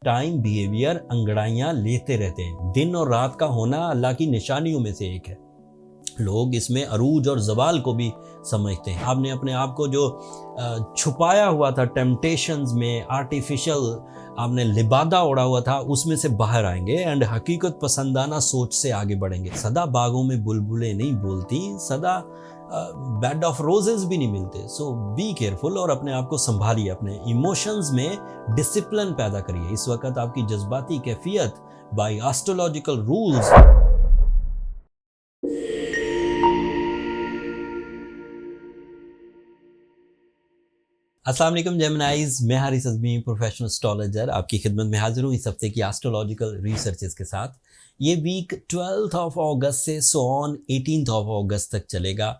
Time behaviour अंगड़ाइयाँ लेते रहते हैं। दिन और रात का होना अल्लाह की निशानियों में से एक है। लोग इसमें अरूज और जवाल को भी समझते हैं। आपने अपने आप को जो छुपाया हुआ था टेम्पटेशंस में, आर्टिफिशियल आपने लिबादा ओढ़ा हुआ था, उसमें से बाहर आएंगे एंड हकीकत पसंदाना सोच से आगे बढ़ेंगे। सदा बागों में बुलबुलें नहीं बोलती, सदा बेड ऑफ रोजेस भी नहीं मिलते। सो बी केयरफुल और अपने आप को संभालिए, अपने इमोशंस में डिसिप्लिन पैदा करिए। इस वक्त आपकी जज्बाती कैफियत बाय एस्ट्रोलॉजिकल रूल्स। अस्सलाम वालेकुम जेमिनाइज, मैं हारिस अज़मी प्रोफेशनल एस्ट्रोलॉजर आपकी खिदमत में हाजिर हूँ इस हफ्ते की एस्ट्रोलॉजिकल रिसर्चेस के साथ। ये वीक 12 अगस्त से ऑन 18 अगस्त तक चलेगा।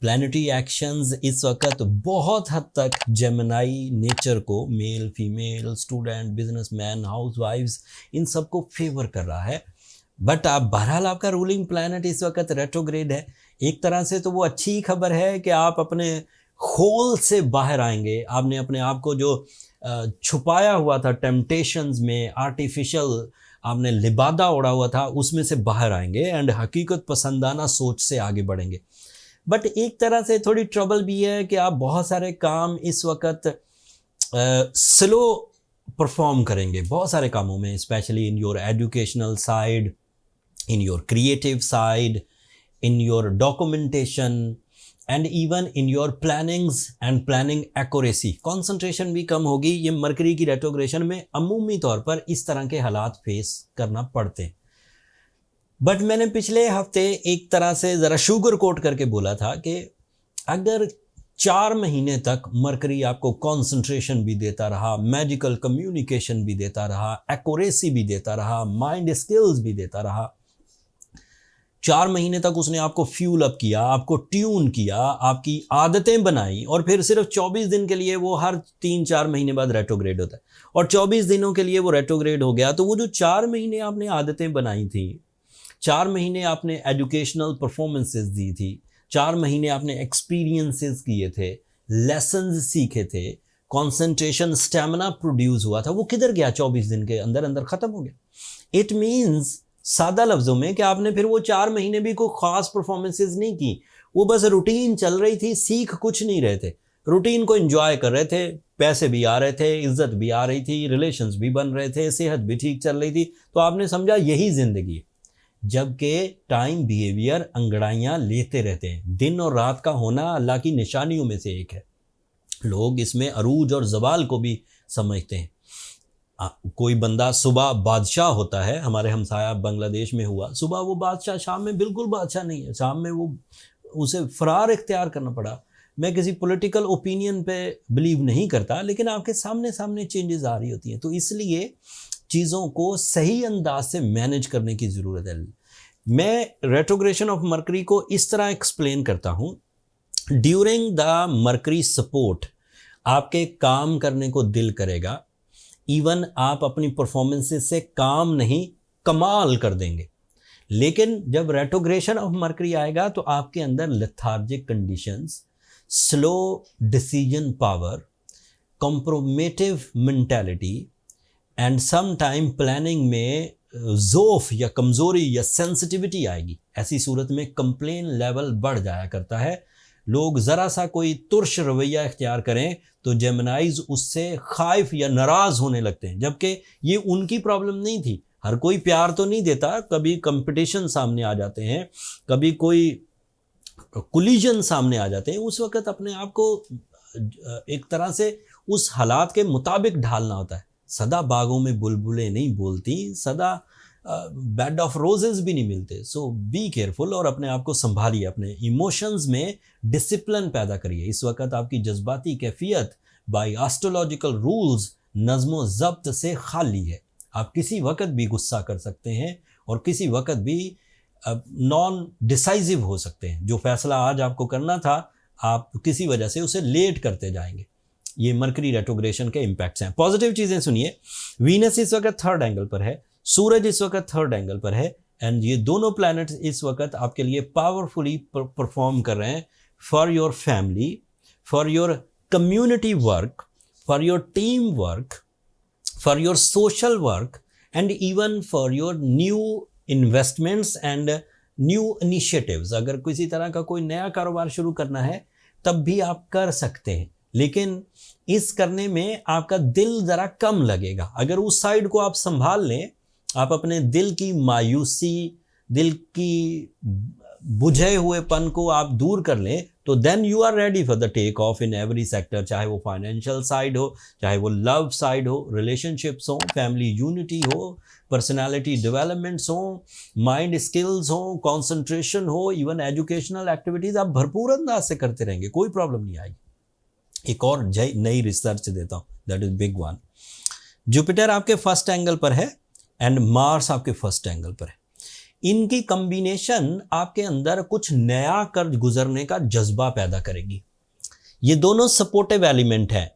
प्लानिटरी एक्शंस इस वक्त बहुत हद तक जेमिनाई नेचर को, मेल फीमेल, स्टूडेंट, बिजनेसमैन, हाउसवाइफ्स, इन सबको फेवर कर रहा है। बट आप बहरहाल आपका रूलिंग प्लैनेट इस वक्त रेट्रोग्रेड है। एक तरह से तो वो अच्छी खबर है कि आप अपने होल से बाहर आएंगे। आपने अपने आप को जो छुपाया हुआ था टेम्पटेशंस में, आर्टिफिशियल आपने लिबादा ओढ़ा हुआ था, उसमें से बाहर आएंगे एंड हकीकत पसंदाना सोच से आगे बढ़ेंगे। बट एक तरह से थोड़ी ट्रबल भी है कि आप बहुत सारे काम इस वक्त स्लो परफॉर्म करेंगे बहुत सारे कामों में, specially in your educational side, in your creative side, in your documentation and even in your plannings and planning accuracy. Concentration भी कम होगी। ये मरकरी की रेट्रोग्रेशन में अमूमी तौर पर इस तरह के हालात फेस करना पड़ते हैं। बट मैंने पिछले हफ्ते एक तरह से ज़रा शुगर कोट करके बोला था कि अगर 4 महीने तक मरकरी आपको कॉन्सेंट्रेशन भी देता रहा, मैजिकल कम्युनिकेशन भी देता रहा, एक्यूरेसी भी देता रहा, माइंड स्किल्स भी देता रहा, 4 महीने तक उसने आपको फ्यूल अप किया, आपको ट्यून किया, आपकी आदतें बनाई, और फिर सिर्फ 24 दिन के लिए वो हर 3-4 महीने बाद रेट्रोग्रेड होता है और 24 दिनों के लिए वो रेट्रोग्रेड हो गया, तो वो जो 4 महीने आपने आदतें बनाई थी, 4 महीने आपने एजुकेशनल परफॉर्मेंसेस दी थी, 4 महीने आपने एक्सपीरियंसेस किए थे, लेसन्स सीखे थे, कॉन्सेंट्रेशन स्टेमिना प्रोड्यूस हुआ था, वो किधर गया? 24 दिन के अंदर अंदर ख़त्म हो गया। इट मीन्स सादा लफ्ज़ों में कि आपने फिर वो 4 महीने भी कोई ख़ास परफॉर्मेंसेस नहीं की, वो बस रूटीन चल रही थी, सीख कुछ नहीं रहे थे, रूटीन को एंजॉय कर रहे थे, पैसे भी आ रहे थे, इज्जत भी आ रही थी, रिलेशंस भी बन रहे थे, सेहत भी ठीक चल रही थी, तो आपने समझा यही ज़िंदगी है। जबकि टाइम बिहेवियर अंगड़ाइयाँ लेते रहते हैं। दिन और रात का होना अल्लाह की निशानियों में से एक है। लोग इसमें अरूज और जवाल को भी समझते हैं। कोई बंदा सुबह बादशाह होता है, हमारे हमसाया बांग्लादेश में हुआ, सुबह वो बादशाह, शाम में बिल्कुल बादशाह नहीं है, शाम में वो उसे फरार इख्तियार करना पड़ा। मैं किसी पॉलिटिकल ओपिनियन पे बिलीव नहीं करता, लेकिन आपके सामने सामने चेंजेस आ रही होती हैं, तो इसलिए चीज़ों को सही अंदाज से मैनेज करने की ज़रूरत है। मैं रेट्रोग्रेशन ऑफ मरकरी को इस तरह एक्सप्लेन करता हूँ। ड्यूरिंग द मरकरी सपोर्ट आपके काम करने को दिल करेगा, इवन आप अपनी परफॉर्मेंसेस से काम नहीं कमाल कर देंगे। लेकिन जब रेट्रोग्रेशन ऑफ मरकरी आएगा तो आपके अंदर lethargic conditions, slow decision power, compromative mentality and some time planning में ज़ोफ या कमज़ोरी या सेंसिटिविटी आएगी। ऐसी सूरत में कंप्लेन लेवल बढ़ जाया करता है। लोग ज़रा सा कोई तुर्श रवैया इख्तियार करें तो जेमिनाइज उससे खाइफ या नाराज़ होने लगते हैं, जबकि ये उनकी प्रॉब्लम नहीं थी। हर कोई प्यार तो नहीं देता, कभी कंपटीशन सामने आ जाते हैं, कभी कोई कोलिजन सामने आ जाते हैं। उस वक्त अपने आप को एक तरह से उस हालात के मुताबिक ढालना होता है। सदा बागों में बुलबुलें नहीं बोलती, सदा बेड ऑफ रोजेस भी नहीं मिलते। सो बी केयरफुल और अपने आप को संभालिए, अपने इमोशंस में डिसिप्लिन पैदा करिए। इस वक्त आपकी जज्बाती कैफियत बाय एस्ट्रोलॉजिकल रूल्स नज़्म ज़ब्त से खाली है। आप किसी वक्त भी गुस्सा कर सकते हैं और किसी वक्त भी नॉन डिसाइसिव हो सकते हैं। जो फैसला आज आपको करना था, आप किसी वजह से उसे लेट करते जाएंगे। ये मरकरी रेट्रोग्रेशन के इम्पैक्ट्स हैं। पॉजिटिव चीज़ें सुनिए। वीनस इस वक्त 3rd एंगल पर है, सूरज इस वक्त 3rd एंगल पर है, एंड ये दोनों प्लैनेट्स इस वक्त आपके लिए पावरफुली परफॉर्म कर रहे हैं for your family, for your community work, for your team work, for your social work and even for your new investments and new initiatives। अगर किसी तरह का कोई नया कारोबार शुरू करना है तब भी आप कर सकते हैं, लेकिन इस करने में आपका दिल ज़रा कम लगेगा। अगर उस साइड को आप संभाल लें, आप अपने दिल की मायूसी, दिल की बुझे हुएपन को आप दूर कर लें, तो then you are ready for the take off in every sector, चाहे वो फाइनेंशियल साइड हो, चाहे वो लव साइड हो, रिलेशनशिप्स हो, फैमिली यूनिटी हो, पर्सनालिटी डेवलपमेंट्स हो, माइंड स्किल्स हो, कंसंट्रेशन हो, इवन एजुकेशनल एक्टिविटीज आप भरपूर अंदाज से करते रहेंगे, कोई प्रॉब्लम नहीं आएगी। एक और नई रिसर्च देता हूँ, that is big one. Jupiter आपके फर्स्ट एंगल पर है एंड मार्स आपके फर्स्ट एंगल पर है। इनकी कॉम्बिनेशन आपके अंदर कुछ नया कर गुजरने का जज्बा पैदा करेगी। ये दोनों सपोर्टिव एलिमेंट है।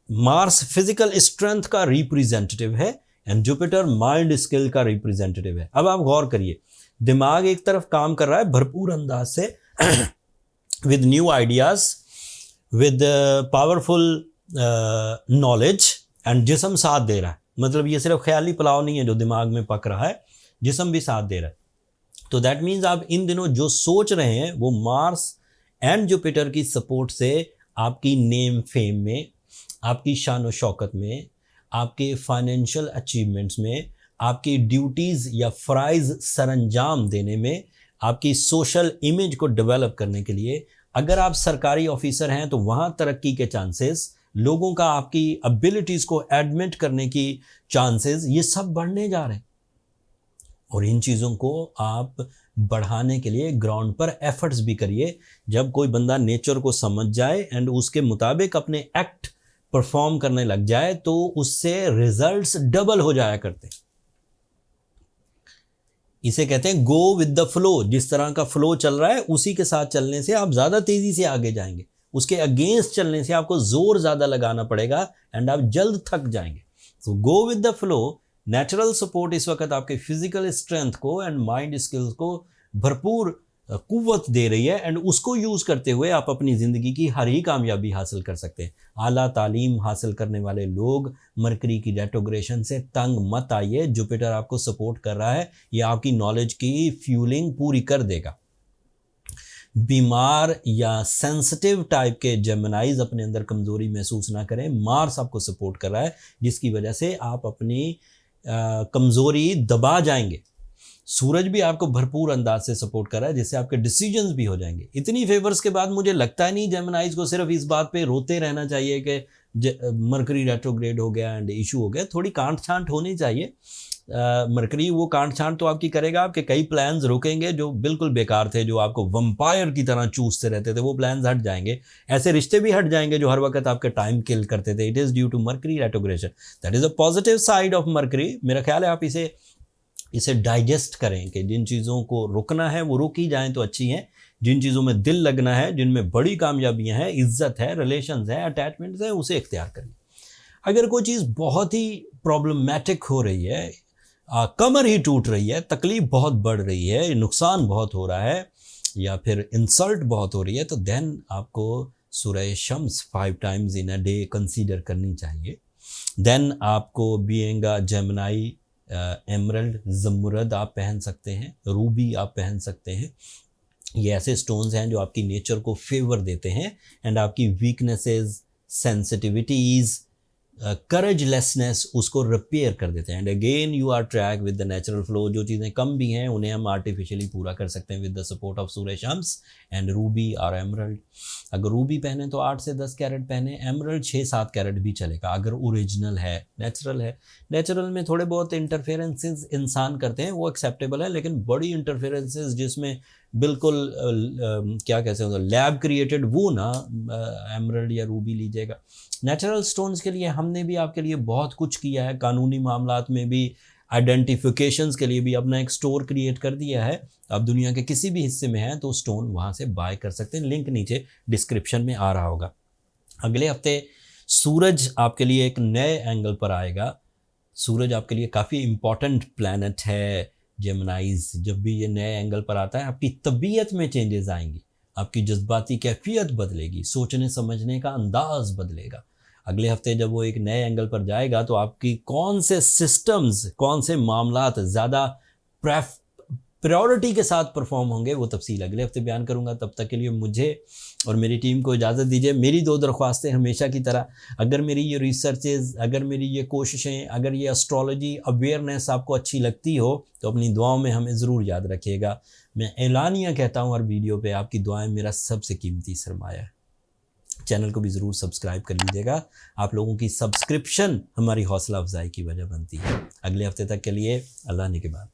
मार्स फिजिकल स्ट्रेंथ का रिप्रेजेंटेटिव है एंड जुपिटर माइंड स्किल का रिप्रेजेंटेटिव है। अब आप गौर करिए, दिमाग एक तरफ काम कर रहा है भरपूर अंदाज से with new ideas, with powerful knowledge, and जिस्म साथ दे रहा है। मतलब ये सिर्फ ख्याली पुलाव नहीं है जो दिमाग में पक रहा है, जिस्म भी साथ दे रहा है। तो दैट मीन्स आप इन दिनों जो सोच रहे हैं वो मार्स एंड जुपिटर की सपोर्ट से आपकी नेम फेम में, आपकी शान और शौकत में, आपके फाइनेंशियल अचीवमेंट्स में, आपकी ड्यूटीज़ या फ़राइज़ सरंजाम देने में, आपकी सोशल इमेज को डेवलप करने के लिए, अगर आप सरकारी ऑफिसर हैं तो वहाँ तरक्की के चांसेस, लोगों का आपकी एबिलिटीज़ को एडमिट करने की चांसेस, ये सब बढ़ने जा रहे हैं। और इन चीज़ों को आप बढ़ाने के लिए ग्राउंड पर एफर्ट्स भी करिए। जब कोई बंदा नेचर को समझ जाए एंड उसके मुताबिक अपने एक्ट परफॉर्म करने लग जाए तो उससे रिजल्ट्स डबल हो जाया करते हैं। इसे कहते हैं गो विद द फ्लो। जिस तरह का फ्लो चल रहा है उसी के साथ चलने से आप ज़्यादा तेज़ी से आगे जाएंगे। उसके अगेंस्ट चलने से आपको जोर ज़्यादा लगाना पड़ेगा एंड आप जल्द थक जाएंगे। तो go with the flow. Natural support इस वक्त आपके फिजिकल स्ट्रेंथ को एंड माइंड स्किल्स को भरपूर कुव्वत दे रही है एंड उसको यूज़ करते हुए आप अपनी ज़िंदगी की हर ही कामयाबी हासिल कर सकते हैं। आला तालीम हासिल करने वाले लोग मरकरी की रेट्रोग्रेशन से तंग मत आइए। जुपिटर आपको सपोर्ट कर रहा है, ये आपकी नॉलेज की फ्यूलिंग पूरी कर देगा। बीमार या सेंसिटिव टाइप के जेमिनाइज अपने अंदर कमज़ोरी महसूस ना करें। मार्स आपको सपोर्ट कर रहा है जिसकी वजह से आप अपनी कमज़ोरी दबा जाएंगे। सूरज भी आपको भरपूर अंदाज से सपोर्ट कर रहा है जिससे आपके डिसीजंस भी हो जाएंगे। इतनी फेवर्स के बाद मुझे लगता है नहीं जेमिनाइज को सिर्फ इस बात पे रोते रहना चाहिए कि मरकरी रेट्रोग्रेड हो गया एंड इशू हो गया। थोड़ी कांट छांट होनी चाहिए। मरकरी वो कांट छांट तो आपकी करेगा, आपके कई प्लान्स रुकेंगे जो बिल्कुल बेकार थे, जो आपको वंपायर की तरह चूसते रहते थे, वो प्लान्स हट जाएंगे। ऐसे रिश्ते भी हट जाएंगे जो हर वक्त आपके टाइम किल करते थे। It is due to Mercury retrogression. That is a positive side of Mercury. मेरा ख्याल है आप इसे डाइजेस्ट करें कि जिन चीज़ों को रुकना है वो रुक ही जाएँ तो अच्छी हैं। जिन चीज़ों में दिल लगना है, जिनमें बड़ी कामयाबियाँ हैं, इज्जत है, रिलेशंस हैं, अटैचमेंट्स हैं, उसे इख्तियार करिए। अगर कोई चीज़ बहुत ही प्रॉब्लमेटिक हो रही है, कमर ही टूट रही है, तकलीफ बहुत बढ़ रही है, नुकसान बहुत हो रहा है या फिर इंसल्ट बहुत हो रही है, तो देन आपको सूरह Shams 5 times in a day consider करनी चाहिए। देन आपको बीइंग अ जेमिनाई एमरल्ड, जमुरद आप पहन सकते हैं, रूबी आप पहन सकते हैं। ये ऐसे स्टोन्स हैं जो आपकी नेचर को फेवर देते हैं एंड आपकी वीकनेसेस, सेंसिटिविटीज़, करेजलेसनेस उसको रिपेयर कर देते हैं। And again you are track with the natural flow. जो चीज़ें कम भी हैं उन्हें हम आर्टिफिशियली पूरा कर सकते हैं with the support of Suraj Shams and Ruby और एमरल्ड। अगर रूबी पहने तो 8 से 10 कैरेट पहने, एमरल्ड 6-7 कैरेट भी चलेगा अगर ओरिजिनल है, नेचुरल है। नेचुरल में थोड़े बहुत इंटरफेरेंसेस इंसान करते हैं वो एक्सेप्टेबल है, लेकिन बड़ी इंटरफेरेंसेस जिसमें बिल्कुल क्या कहते हैं लैब क्रिएटेड, वो ना एमरल्ड या रूबी लीजिएगा। नेचुरल स्टोन्स के लिए हमने भी आपके लिए बहुत कुछ किया है, कानूनी मामलात में भी, आइडेंटिफिकेशंस के लिए भी अपना एक स्टोर क्रिएट कर दिया है। आप दुनिया के किसी भी हिस्से में हैं तो स्टोन वहाँ से बाय कर सकते हैं, लिंक नीचे डिस्क्रिप्शन में आ रहा होगा। अगले हफ्ते सूरज आपके लिए एक नए एंगल पर आएगा। सूरज आपके लिए काफ़ी इम्पॉर्टेंट प्लैनेट है जेमिनाइज। जब भी ये नए एंगल पर आता है आपकी तबीयत में चेंजेस आएंगी, आपकी जज्बाती कैफियत बदलेगी, सोचने समझने का अंदाज बदलेगा, अगले हफ्ते जब वो एक नए एंगल पर जाएगा तो आपकी कौन से सिस्टम्स, कौन से मामलात ज़्यादा प्रायोरिटी के साथ परफॉर्म होंगे, वो तफसील अगले हफ्ते बयान करूंगा। तब तक के लिए मुझे और मेरी टीम को इजाज़त दीजिए। मेरी 2 दरख्वास्तें हमेशा की तरह, अगर मेरी ये रिसर्चेज़, अगर मेरी ये कोशिशें, अगर ये एस्ट्रोलॉजी अवेयरनेस आपको अच्छी लगती हो तो अपनी दुआओं में हमें ज़रूर याद रखिएगा। मैं एलानिया कहता हूँ हर वीडियो पे, आपकी दुआएं मेरा सबसे कीमती सरमाया है। चैनल को भी ज़रूर सब्सक्राइब कर लीजिएगा। आप लोगों की सब्सक्रिप्शन हमारी हौसला अफजाई की वजह बनती है। अगले हफ्ते तक के लिए अल्लाह ने के बाद।